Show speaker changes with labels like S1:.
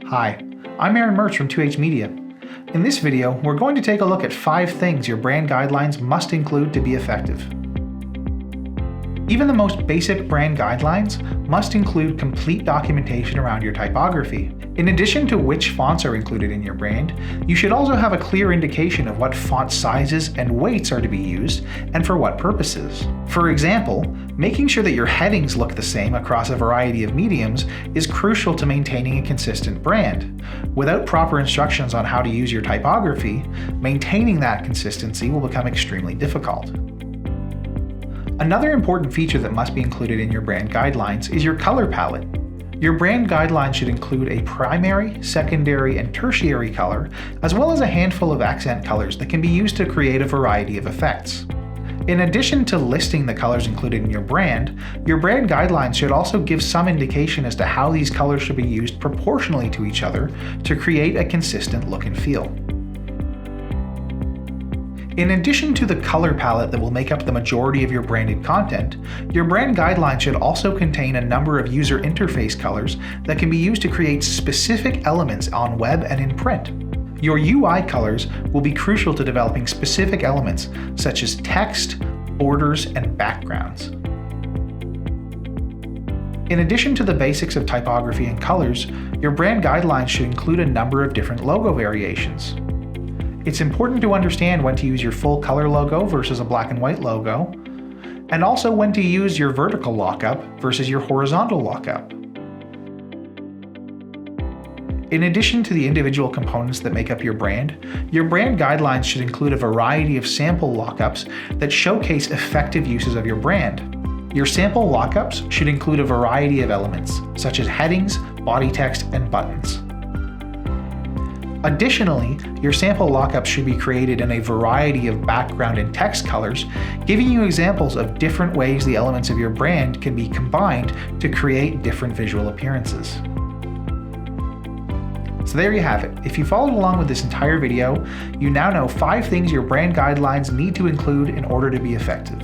S1: Hi, I'm Aron from 2H Media. In this video, we're going to take a look at 5 things your brand guidelines must include to be effective. Even the most basic brand guidelines must include complete documentation around your typography. In addition to which fonts are included in your brand, you should also have a clear indication of what font sizes and weights are to be used and for what purposes. For example, making sure that your headings look the same across a variety of mediums is crucial to maintaining a consistent brand. Without proper instructions on how to use your typography, maintaining that consistency will become extremely difficult. Another important feature that must be included in your brand guidelines is your color palette. Your brand guidelines should include a primary, secondary, and tertiary color, as well as a handful of accent colors that can be used to create a variety of effects. In addition to listing the colors included in your brand guidelines should also give some indication as to how these colors should be used proportionally to each other to create a consistent look and feel. In addition to the color palette that will make up the majority of your branded content, your brand guidelines should also contain a number of user interface colors that can be used to create specific elements on web and in print. Your UI colors will be crucial to developing specific elements such as text, borders, and backgrounds. In addition to the basics of typography and colors, your brand guidelines should include a number of different logo variations. It's important to understand when to use your full color logo versus a black and white logo, and also when to use your vertical lockup versus your horizontal lockup. In addition to the individual components that make up your brand guidelines should include a variety of sample lockups that showcase effective uses of your brand. Your sample lockups should include a variety of elements, such as headings, body text, and buttons. Additionally, your sample lockups should be created in a variety of background and text colors, giving you examples of different ways the elements of your brand can be combined to create different visual appearances. So there you have it. If you followed along with this entire video, you now know 5 things your brand guidelines need to include in order to be effective.